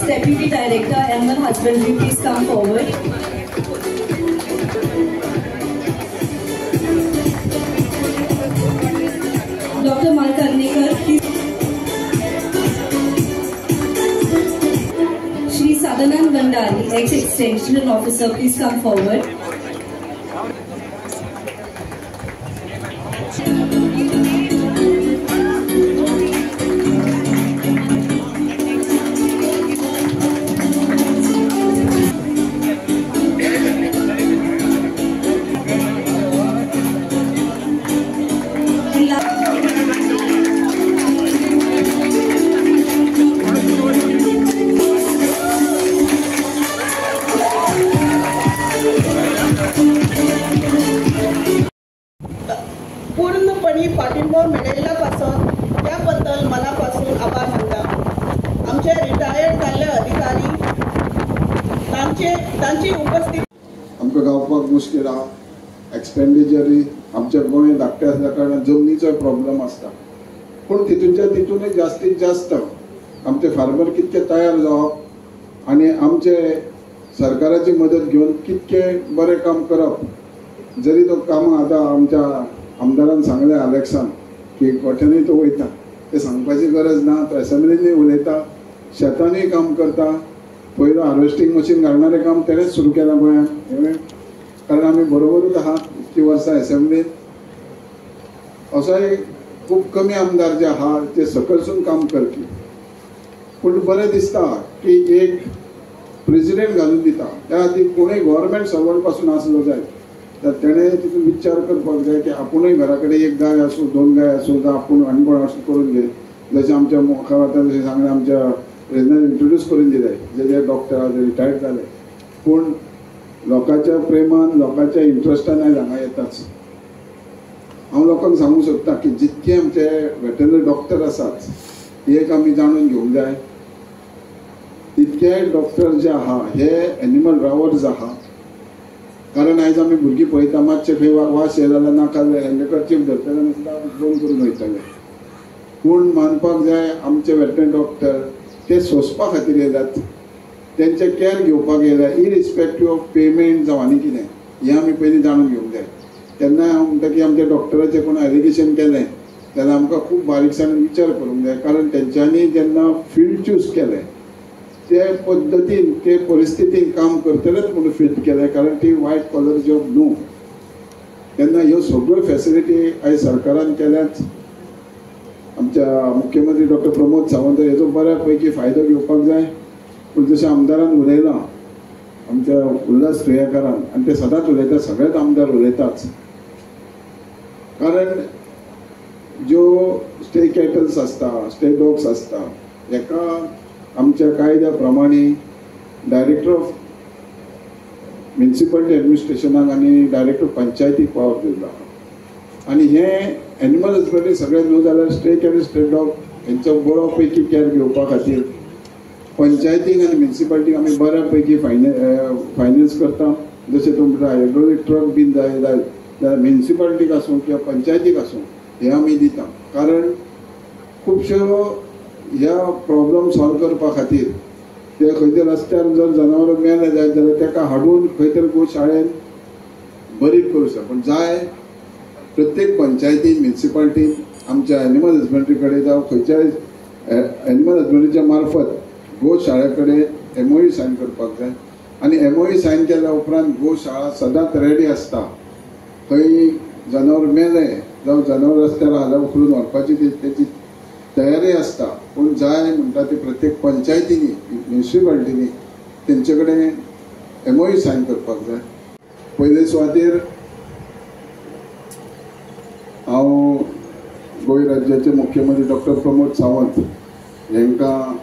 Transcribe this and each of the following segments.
Deputy Director, Animal Husbandry, please come forward. Dr. Malkarnekar, please. Shri Sadanand Vandari, Ex-Extension Officer, please come forward. पूर्णपणे पाठिंबा मिळाल्यापासून त्याबद्दल मनापासून आभार मानता। आमचे रिटायर्ड जाल्ले अधिकारी तांची उपस्थिती आमकां गावपाक मुश्कील आहा। एक्सपेंडिचरी आमच्या गोंय धाकटें आसल्या कारणान जमनीचो प्रॉब्लेम आसता, पूण तितूनय जास्तीत जास्त आमचे फार्मर कितके तयार जावप आनी आमचे सरकाराची मदत घेवन कितके बरें काम करप। जरी तो काम आतां आमच्या आमदारान सांगलें अलेक्सान की कोठ्यांनी तो वयता, ते सांगपाची गरज ना, तो असेंब्लीनी उलयता, शेतांनी काम करता। पयलो हार्वेस्टिंग मशीन घालणारें काम तेणेच सुरू केलां गोंयांत, कारण आमी बरोबरूच आहात इतकी वर्सां असेंब्लीत। असोय खूब कमी आमदार जे आहा ते सकलसून काम करपी, पूण बरें दिसता की एक प्रेसिडेंट घालून दिता। त्या खातीर कोणूय गव्हर्मेंट सर्वंट पासून आसलो जाय तर तेणें तितून विचार करपाक जाय की आपुणूय घरा कडेन एक गाय आसूं, दोन गाय आसूं, जावं आपूण आनी कोण आसूं करून घे। जशें आमच्या मुखार आतां जशें सांगलें आमच्या प्रेसिडेंटान इंट्रोड्यूस करून दिले, जे डॉक्टर जे रिटायर्ड जाले, पूण लोकांच्या प्रेमान लोकांच्या इंट्रस्टान आयज हांगा येताच। हांव लोकांक सांगूंक सोदता की जितके आमचे वेटरनरी डॉक्टर आसात एक आमी जाणून घेवंक जाय, तितके डॉक्टर जे आहा हे एनिमल ड्रायव्हर्स आहा। कारण आयज आमी भुरगीं पळयता मातशे खंय वास येयलो जाल्यार नाका हँडकर्चीफ धरतले आनी बंद करून वयतले, पूण मानपाक जाय आमचे वेटरनरी डॉक्टर ते सोंसपा खातीर येतात, तेंचे कॅर घेवपाक येयला इरिस्पेक्टीव ऑफ पेमेंट जावं आनी कितें, हें आमी पयलीं जाणून घेवंक जाय। तेन्ना हांव म्हणटा की आमच्या डॉक्टराचें कोण एलिगेशन केलें जाल्यार आमकां खूब बारीकसाण विचार करूंक जाय, कारण तेंच्यांनी जेन्ना फिल्ड चूज केलें ते पद्दतीन ते परिस्थितीन काम करतलेच म्हणून फिल्ड केलें, कारण ती वायट कॉलर जॉब न्हू। तेन्ना ह्यो सगळ्यो फॅसिलिटी आयज सरकारान केल्यात। आमच्या मुख्यमंत्री डॉक्टर प्रमोद सावंत हेचो बऱ्या पैकी फायदो घेवपाक जाय, पूण जशें आमदारान उलयलां आमच्या उल्हास प्रियकारान, आनी ते सदांच उलयता, सगळेच आमदार उलयताच, कारण ज्यो स्टे कॅटल्स आसता, स्टे डॉग्स आसता, हेका आमच्या कायद्या प्रमाणे डायरेक्टर ऑफ म्युनिसिपालिटी एडमिनिस्ट्रेशनाक आनी डायरेक्टर ऑफ पंचायतीक पावर दिला। आनी हे एनिमल हजबंड्री सगळे न्हू जाल्यार स्टे कॅटल स्टे डॉग हेंचो बरो पैकी कॅर घेवपा खातीर पंचायतीक आनी म्युनिसिपालिटीक आमी बऱ्या पैकी फायनान्स करता। जशें तुमकां हायड्रोलिक ट्रक बीन जाय जाल्यार म्युनिसिपालिटीक आसूं किंवा पंचायतीक आसूं हे आमी दिता, कारण खुबश्यो ह्या प्रॉब्लेम सॉल्व करपा खातीर ते खंय रस्त्यार जर जनावरां मेले जायत जाल्यार ताका हाडून खंय तरी गोशाळेन बरी करूं शकता. पण जाय प्रत्येक पंचायतीन म्युनिसिपालिटीन आमच्या एनिमल हजबंड्री कडेन जावं खंयच्याय एनिमल हजबंड्रीच्या मार्फत गोशाळे कडेन MOU सायन करपाक जाय. आनी MOU सायन केल्या उपरांत गोशाळा सदांच रेडी आसता. खंय जनावर मेले जावं जनावर रस्त्यार हाल्या उखलून व्हरपाची तेची तयारी आसता. पूण जाय म्हणटा ती प्रत्येक पंचायतींनी म्युनिसिपालिटींनी तेंचे कडेन MOU सायन करपाक जाय. पयले सुवातेर हांव गोंय राज्याचे मुख्यमंत्री डॉक्टर प्रमोद सावंत हांकां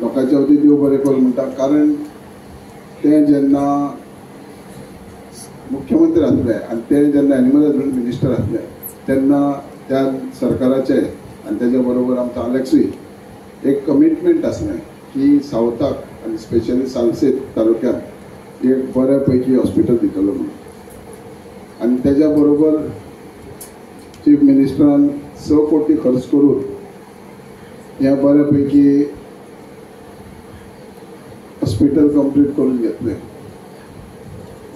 लोकांच्या वतीन देव बरें करूं म्हणटा. कारण ते जेन्ना मुख्यमंत्री आसले आनी ते जेन्ना एनिमल हजबंड्री मिनिस्टर आसले तेन्ना त्या सरकाराचे आनी तेज्या बरोबर आमचो आलेक्सूय एक कमिटमेंट आसलें की सावथाक आनी स्पेशली सालसेत तालुक्यांत एक बऱ्या पैकी हॉस्पिटल दितलो म्हणून. आनी तेज्या बरोबर चीफ मिनिस्टरान 6 कोटी खर्च करून ह्या बऱ्या पैकी हॉस्पिटल कंप्लीट करून घेतलें.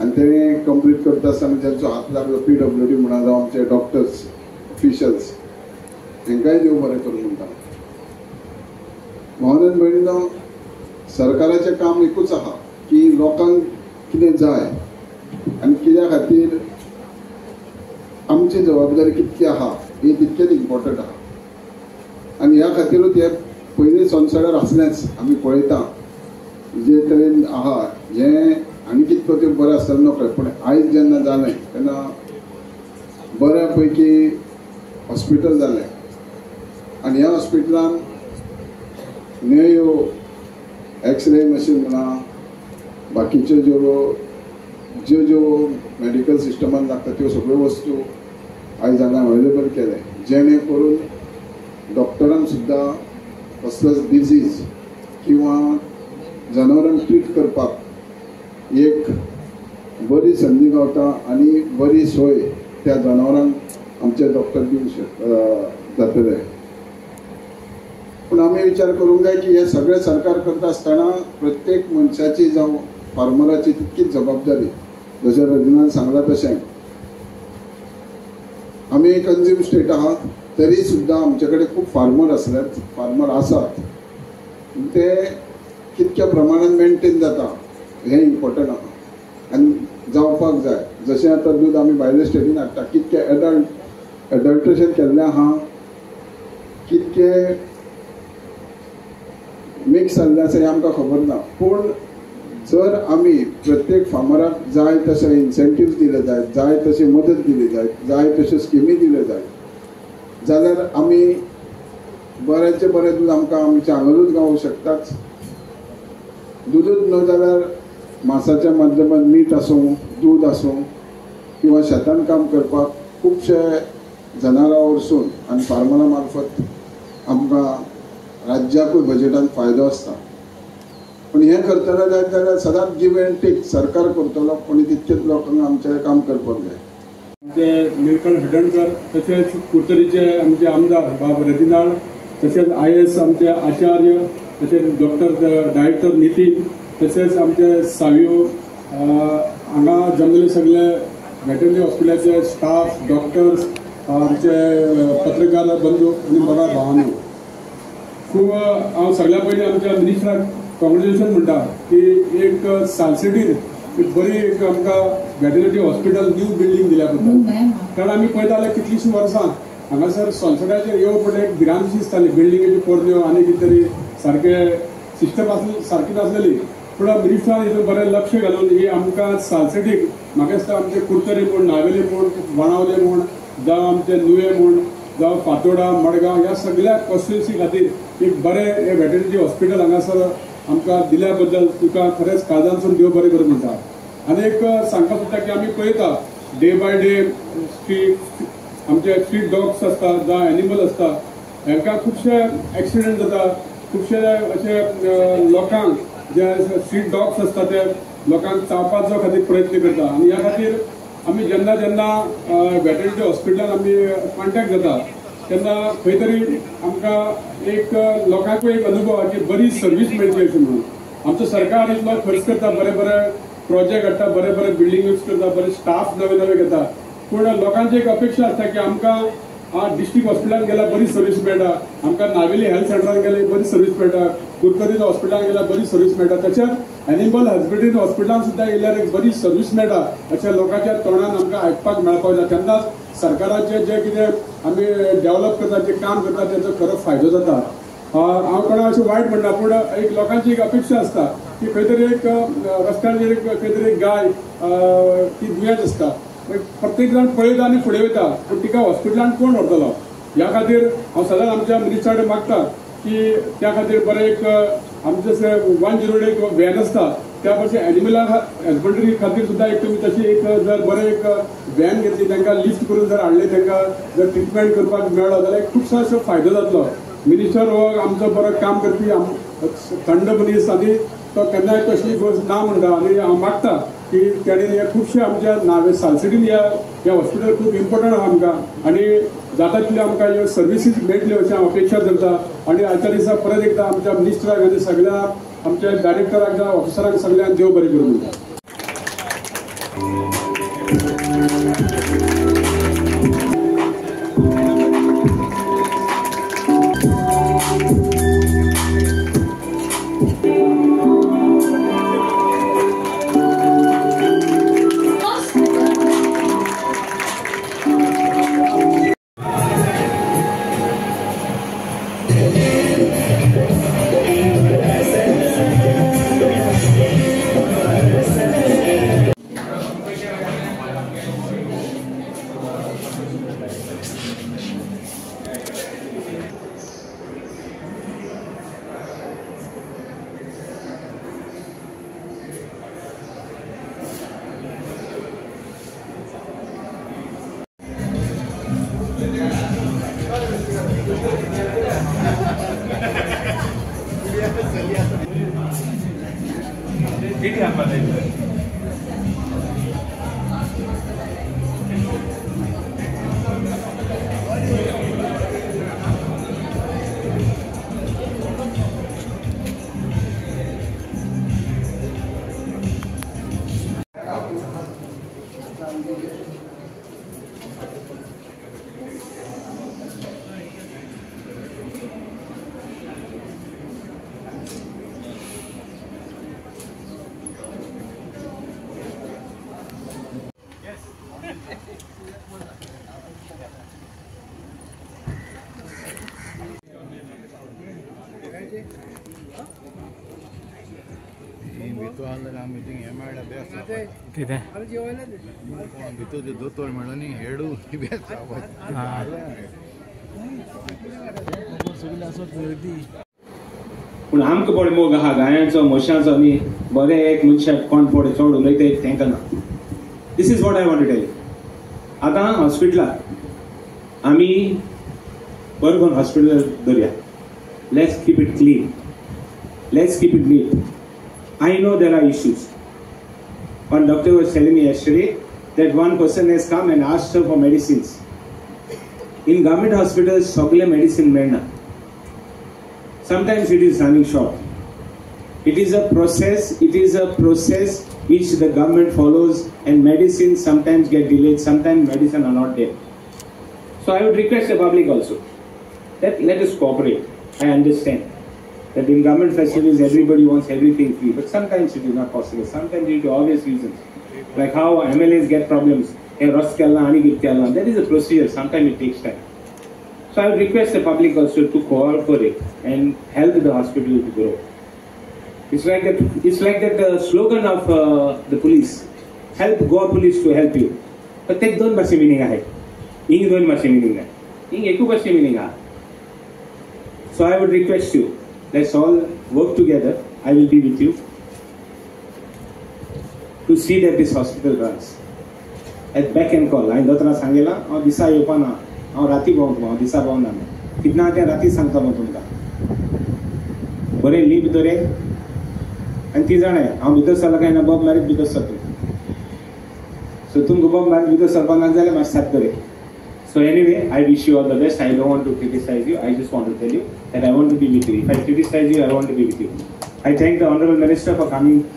आनी तें कंप्लीट करता आसतना जेंचो हात लागलो PWD म्हणा जावं आमचे डॉक्टर्स ऑफिशल्स तांकांय देव बरें करूं म्हणटा. भावनेन भयणीनो, सरकाराचें काम एकूच आहा की लोकांक कितें जाय आनी कित्या खातीर आमची जबाबदारी कितकी आहा ही तितकेच इम्पॉर्टंट आहा. आनी ह्या खातीरूच हे पयलीं संवसारार आसलेंच आमी पळयता जे तरेन आहा हें आनी कितको तें बरें आसतलें नकळें. पूण आयज जेन्ना जालें तेन्ना बऱ्या पैकी हॉस्पिटल जालें. आनी ह्या हॉस्पिटलान न्यो एक्सरे मशीन म्हणा बाकीच्यो ज्यो मेडिकल सिस्टमान लागता त्यो सगळ्यो वस्तू आयज हांगा अवेलेबल केले, जेणे करून डॉक्टरांक सुद्दां कसलोच डिजीज किंवा जनावरांक ट्रीट करपाक एक बरी संदी गावता आनी बरी सोय त्या जनावरांक आमचे डॉक्टर दिवंक जातले. पूण आमी विचार करूंक जाय की हे सगळें सरकार करता आसतना प्रत्येक मनशाची जावं फार्मराची तितकीच जबाबदारी. जशें रजनीन सांगला तशें आमी कंज्यूम स्टेट आहात तरी सुद्दां आमचे कडेन खूब फार्मर आसात. ते कितक्या प्रमाणान मेंटेन जाता हें इम्पॉर्टंट आहा आनी जावपाक जाय. जशें आतां दूद आमी भायले स्टेटीन हाडटा कितके एडल्ट्रेशन केल्लें आहा, कितके मिक्स जाल्लें आसा हें आमकां खबर ना. पूण जर आमी प्रत्येक फार्मराक जाय तशे इन्सेंटिव्स दिले जायत, जाय तशी मदत दिली जायत, जाय तश्यो स्किमी दिल्यो जायत जाल्यार आमी बऱ्याचे बरें दूद आमकां आमच्या हांगारूच गावूंक शकताच. दूदच न्हय जाल्यार मांसाच्या माध्यमांत मीठ आसूं, दूद आसूं किंवा शेतान काम करपाक खुबशे जनावरां वरसून आनी फार्मरां मार्फत आमकां राज्याकूय बजेटान फायदो आसता. पूण हें करतना जायत जाल्यार सदांच गिव एंड टेक सरकार करतलो, पूण तितकेच लोकांक आमचें काम करपाक जाय. आमचे निळकंठ हडणकर तशेंच कुडचडीचे आमचे आमदार बाब रजिनाळ, तशेंच IAS आमचे आचार्य, तशेंच डायरेक्टर नितीन, तशेंच आमचे सावियो हांगा जमलेले सगळे वेटरनरी हॉस्पिटलाचे स्टाफ, डॉक्टर्स, आमचे पत्रकार बंधू आनी बघा भावांनो, खूब हांव सगळ्या पयलीं आमच्या मिनिस्टराक कॉंग्रेच्युलेशन म्हणटा की एक सालसेटीर एक बरी एक आमकां वेटरनरी हॉस्पिटल न्यू बिल्डींग दिल्या बद्दल. कारण आमी पळयताले कितलींशीं वर्सां हांगासर संसदाचेर येवप एक भिरांतशी दिसताली, बिल्डिंगेच्यो पोरण्यो आनी कितें तरी सारकें सिस्टम सारकी नासलेली. पूण मिनिस्टरान हितून बरें लक्ष घालून ही आमकां सालसेटीक म्हाका दिसता आमचे कुडचरी म्हूण, नावेली म्हूण, बाणावले म्हूण, जावं आमचे नुये म्हूण, जावं फातोर्डा, मडगांव ह्या सगळ्या कॉन्स्टिट्युएन्सी खातीर एक बरें हे वेटरनरी हॉस्पिटल हांगासर आमकां दिल्या बद्दल तुका खरेंच काळजांतसून देव बरें करूं म्हणटा. आनी एक सांगपाक सोदता की आमी पळयता डे बाय डे आमचे स्ट्रीट डॉग्स आसता जावं एनिमल आसता हांकां खुबशे एक्सिडेंट जाता. खुबशे अशे लोकांक जे स्ट्रीट डॉग्स आसता ते लोकांक चावपाचो खातीर प्रयत्न करता. आनी ह्या खातीर आमी जेन्ना वेटरनरी हॉस्पिटलान आमी कॉन्टेक्ट जाता तेन्ना खंय तरी आमकां एक लोकांकूय एक अनुभव की बरी सर्वीस मेळची अशी म्हणून आमचो सरकार इतलो खर्च करता, बरे बरे प्रोजेक्ट हाडटा, बरे बरे बिल्डिंग यूज करता, बरे स्टाफ नवे नवे घेता, पूण लोकांची एक अपेक्षा आसता की आमकां डिस्ट्रिक्ट हॉस्पिटलान गेल्यार बरी सर्वीस मेळटा, आमकां नावेली हेल्थ सेंटरान गेल्यार बरी सर्वीस मेळटा, कुरकरीत हॉस्पिटलान गेल्यार बरी सर्वीस मेळटा, तशेंच एनिमल हस्बेंड्री हॉस्पिटलान सुद्दां गेल्यार एक बरी सर्वीस मेळटा अशें लोकांच्या तोंडान आमकां आयकपाक मेळपाक जाय. तेन्नाच सरकाराचें जें कितें आमी डेव्हलप करता, जें काम करता ताचो खरो फायदो जाता. हांव कोणाक अशें वायट म्हणना, पूण एक लोकांची एक अपेक्षा आसता की खंय तरी एक रस्त्यार खंय तरी एक गाय ती दुयेंत आसता, प्रत्येक जाण पळयता आनी फुडें वयता, पूण तिका हॉस्पिटलान कोण व्हरतलो? ह्या खातीर हांव सदांच आमच्या मिनिस्टरा कडेन मागता की त्या खातीर बरें एक आमचे 108 व्हॅन आसता, त्या भाशेन एनिमल हस्बेंड्री खातीर सुद्दां एक तुमी तशी एक जर बरें एक व्हॅन घेतली, तांकां लिफ्ट करून जर हाडले, तांकां जर ट्रिटमेंट करपाक मेळ्ळो जाल्यार खुबसो असो फायदो जातलो. मिनिस्टर हो आमचो बरो काम करपी थंड मनीस आनी तो केन्नाय कसली गोश्ट ना म्हणटा, आनी हांव मागता की तेणें हे खुबशे आमच्या नावे सालसिडीन ह्या हॉस्पिटल खूब इम्पॉर्टंट आहा आमकां, आनी जाता तितले आमकां ह्यो सर्विसीस मेळटल्यो अशें हांव अपेक्षा करता. आनी आजच्या दिसा परत एकदां आमच्या मिनिस्टराक आनी सगळ्या आमच्या डायरेक्टराक ऑफिसरांक सगळ्यांक देव बरें करूं म्हणटा. कितें भितर दोतोर म्हणून हेडू बेस्ट पूण आमकां पळय मोग आहा गायांचो म्हशांचो न्ही बरें एक मनशाक कोण पळय चड उलयता तांकां ना. This is what I want to tell you. आतां हॉस्पिटलाक आमी बरें करून हॉस्पिटल दवरया. Let's keep it clean, let's keep it neat. I know there are issues. One doctor was telling me yesterday that one person has come and asked her for medicines. In government hospitals, सगळे medicine मेळना. Sometimes it is running short. It is a process. It is a process which the government follows, and medicines sometimes get delayed. Sometimes medicine are not there. So I would request the public also that let us cooperate. I understand that in government facilities everybody wants everything free, but sometimes it is not possible. Sometimes due to obvious reasons, like how MLAs get problems, that is a procedure. Sometimes it takes time. So I would request the public also to cooperate and help the hospital to grow. It's like that slogan of the police, help Goa police to help you. But take दोन भाषे meaning आहे. इंग दोन भाषे meaning आहे. इंग एकू भाषे meaning आहे. So I would request you, let's all work together. I will be with you to see that this hospital runs. At back and call. I दोतरा Sangela और दिसा येवपाना. और राती पावता. और दिसा पावना. कितना त्या राती सांगता मग तुमका. बरे लीव दरे. आणि ती जाणे. हांव भितर सरला काय ना बॉब मारीत भितर सरता. सो तुमकां बॉब मारीत भितर सरपाक जाल्यार मातशें साथ करे. So anyway, I wish you all the best. I don't want to criticize you. I just want to tell you that I want to be with you. If I criticize you, I want to be with you. I thank the Honorable Minister for coming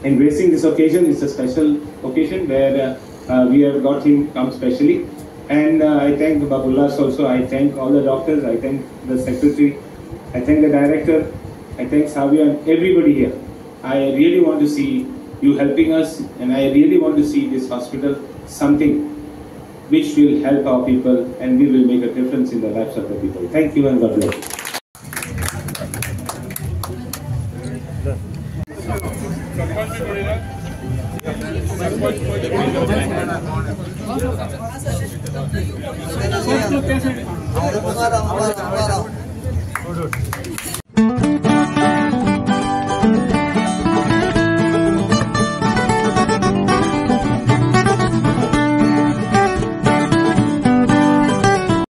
and gracing this occasion. It's a special occasion where we have got him come specially. And I thank Babullas also. I thank all the doctors. I thank the secretary. I thank the director. I thank Savia and everybody here. I really want to see you helping us, and I really want to see this hospital something which will help our people and we will make a difference in the lives of the people. Thank you and God bless you.